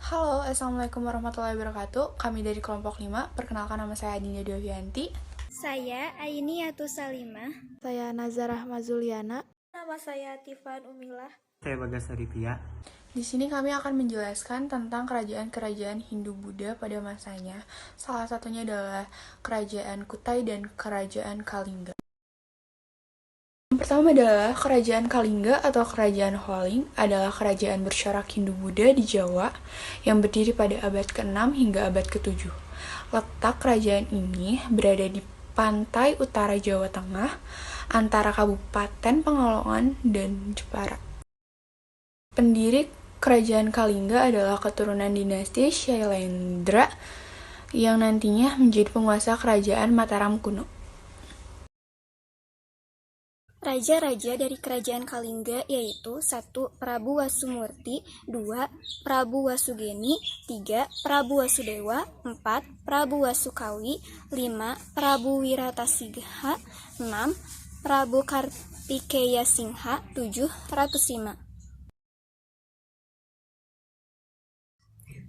Halo, Assalamualaikum warahmatullahi wabarakatuh. Kami dari kelompok 5, perkenalkan nama saya Adinda Devianti. Saya Aini Yatu Salimah. Saya Nazarah Mazuliana. Nama saya Tifan Umilah. Saya Bagas Aditya. Di sini kami akan menjelaskan tentang kerajaan-kerajaan Hindu-Buddha pada masanya. Salah satunya adalah Kerajaan Kutai dan Kerajaan Kalingga. Yang pertama adalah Kerajaan Kalingga atau Kerajaan Hualing adalah kerajaan bersyarak Hindu-Buddha di Jawa yang berdiri pada abad ke-6 hingga abad ke-7. Letak kerajaan ini berada di pantai utara Jawa Tengah antara Kabupaten Pekalongan dan Jepara. Pendiri Kerajaan Kalingga adalah keturunan dinasti Shailendra yang nantinya menjadi penguasa kerajaan Mataram kuno. Raja-raja dari Kerajaan Kalingga yaitu 1. Prabu Wasumurti, 2. Prabu Wasugeni, 3. Prabu Wasudewa, 4. Prabu Wasukawi, 5. Prabu Wiratasigha, 6. Prabu Kartikeya Singha, 7. Ratu Sima.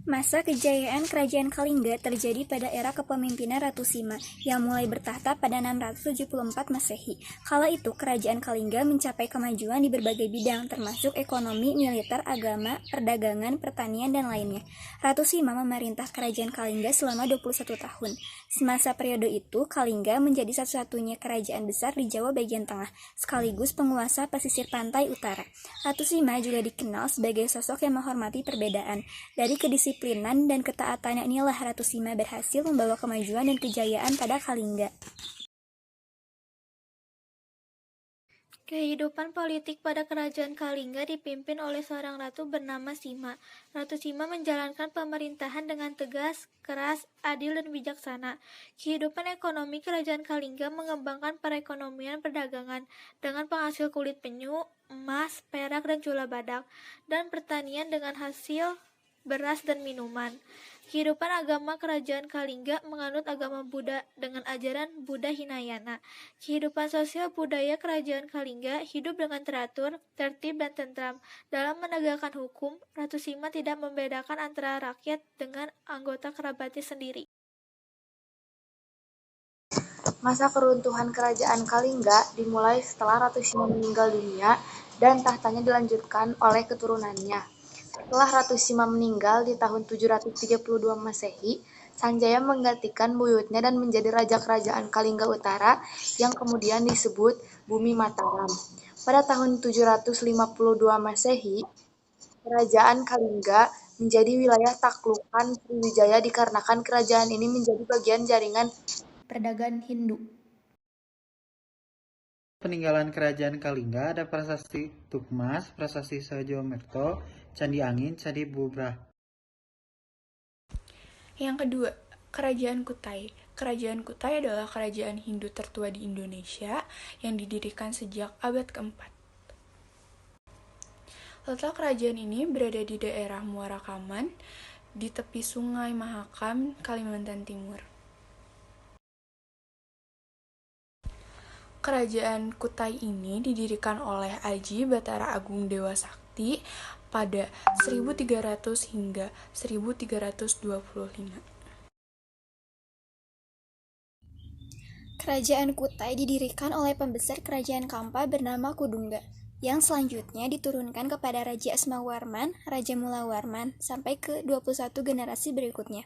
Masa kejayaan Kerajaan Kalingga terjadi pada era kepemimpinan Ratu Sima yang mulai bertahta pada 674 Masehi. Kala itu, Kerajaan Kalingga mencapai kemajuan di berbagai bidang, termasuk ekonomi, militer, agama, perdagangan, pertanian, dan lainnya. Ratu Sima memerintah Kerajaan Kalingga selama 21 tahun. Semasa periode itu, Kalingga menjadi satu-satunya kerajaan besar di Jawa bagian tengah, sekaligus penguasa pesisir pantai utara. Ratu Sima juga dikenal sebagai sosok yang menghormati perbedaan. Dari kedisiplinan dan ketaatannya inilah Ratu Sima berhasil membawa kemajuan dan kejayaan pada Kalingga. Kehidupan politik pada Kerajaan Kalingga dipimpin oleh seorang ratu bernama Sima. Ratu Sima menjalankan pemerintahan dengan tegas, keras, adil, dan bijaksana. Kehidupan ekonomi Kerajaan Kalingga mengembangkan perekonomian perdagangan dengan penghasil kulit penyu, emas, perak, dan cula badak, dan pertanian dengan hasil beras dan minuman. Kehidupan agama Kerajaan Kalingga menganut agama Buddha dengan ajaran Buddha Hinayana. Kehidupan sosial budaya Kerajaan Kalingga hidup dengan teratur, tertib, dan tentram. Dalam menegakkan hukum, Ratu Sima tidak membedakan antara rakyat dengan anggota kerabatnya sendiri. Masa keruntuhan Kerajaan Kalingga dimulai setelah Ratu Sima meninggal dunia dan tahtanya dilanjutkan oleh keturunannya. Setelah Ratu Sima meninggal di tahun 732 Masehi, Sanjaya menggantikan buyutnya dan menjadi Raja Kerajaan Kalingga Utara yang kemudian disebut Bumi Mataram. Pada tahun 752 Masehi, Kerajaan Kalingga menjadi wilayah taklukan Sriwijaya dikarenakan kerajaan ini menjadi bagian jaringan perdagangan Hindu. Peninggalan Kerajaan Kalingga ada Prasasti Tukmas, Prasasti Sajomerto, Candi Angin, Candi Bubrah. Yang kedua, Kerajaan Kutai. Kerajaan Kutai adalah kerajaan Hindu tertua di Indonesia yang didirikan sejak abad keempat. Letak kerajaan ini berada di daerah Muara Kaman, di tepi Sungai Mahakam, Kalimantan Timur. Kerajaan Kutai ini didirikan oleh Aji Batara Agung Dewa Sakti pada 1300 hingga 1325. Kerajaan Kutai didirikan oleh pembesar Kerajaan Kampa bernama Kudungga, yang selanjutnya diturunkan kepada Raja Asmawarman, Raja Mulawarman, sampai ke 21 generasi berikutnya.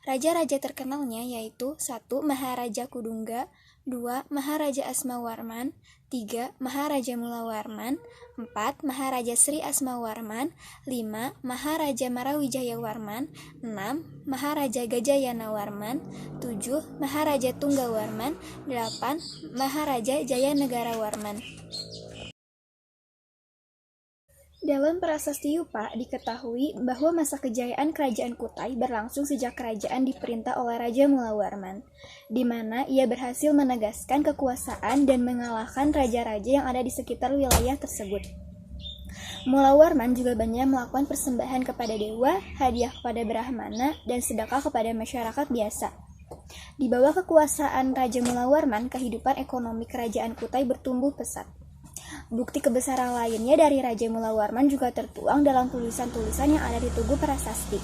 Raja-raja terkenalnya yaitu 1. Maharaja Kudungga, 2. Maharaja Asmawarman, 3. Maharaja Mulawarman, 4. Maharaja Sri Asmawarman, 5. Maharaja Marawijayawarman, 6. Maharaja Gajayana-warman, 7. Maharaja Tunggawarman, 8. Maharaja Jayanegara-warman. Dalam prasasti Yupa diketahui bahwa masa kejayaan Kerajaan Kutai berlangsung sejak kerajaan diperintah oleh Raja Mulawarman, di mana ia berhasil menegaskan kekuasaan dan mengalahkan raja-raja yang ada di sekitar wilayah tersebut. Mulawarman juga banyak melakukan persembahan kepada dewa, hadiah kepada Brahmana, dan sedekah kepada masyarakat biasa. Di bawah kekuasaan Raja Mulawarman, kehidupan ekonomi Kerajaan Kutai bertumbuh pesat. Bukti kebesaran lainnya dari Raja Mulawarman juga tertuang dalam tulisan-tulisan yang ada di Tugu Prasasti.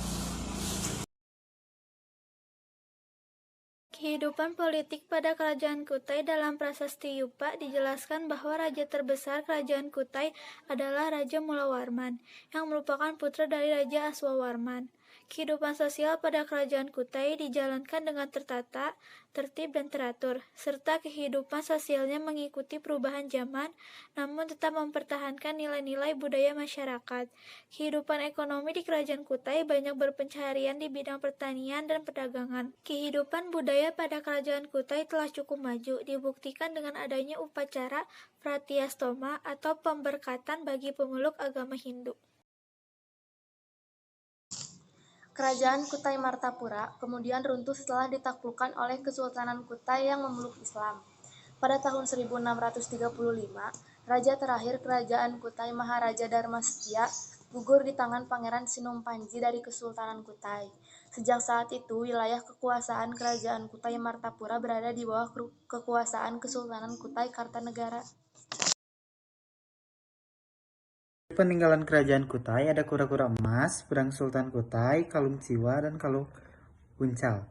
Kehidupan politik pada Kerajaan Kutai dalam Prasasti Yupa dijelaskan bahwa raja terbesar Kerajaan Kutai adalah Raja Mulawarman, yang merupakan putra dari Raja Aswawarman. Kehidupan sosial pada Kerajaan Kutai dijalankan dengan tertata, tertib, dan teratur, serta kehidupan sosialnya mengikuti perubahan zaman, namun tetap mempertahankan nilai-nilai budaya masyarakat. Kehidupan ekonomi di Kerajaan Kutai banyak berpencaharian di bidang pertanian dan perdagangan. Kehidupan budaya pada Kerajaan Kutai telah cukup maju, dibuktikan dengan adanya upacara Pratyastoma atau pemberkatan bagi pemeluk agama Hindu. Kerajaan Kutai Martapura kemudian runtuh setelah ditaklukkan oleh Kesultanan Kutai yang memeluk Islam. Pada tahun 1635, raja terakhir Kerajaan Kutai Maharaja Dharmastia gugur di tangan Pangeran Sinumpanji dari Kesultanan Kutai. Sejak saat itu, wilayah kekuasaan Kerajaan Kutai Martapura berada di bawah kekuasaan Kesultanan Kutai Kartanegara. Peninggalan Kerajaan Kutai ada kura-kura emas, pedang Sultan Kutai, kalung Ciwa, dan kalung Uncal.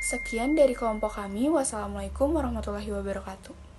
Sekian dari kelompok kami. Wassalamualaikum warahmatullahi wabarakatuh.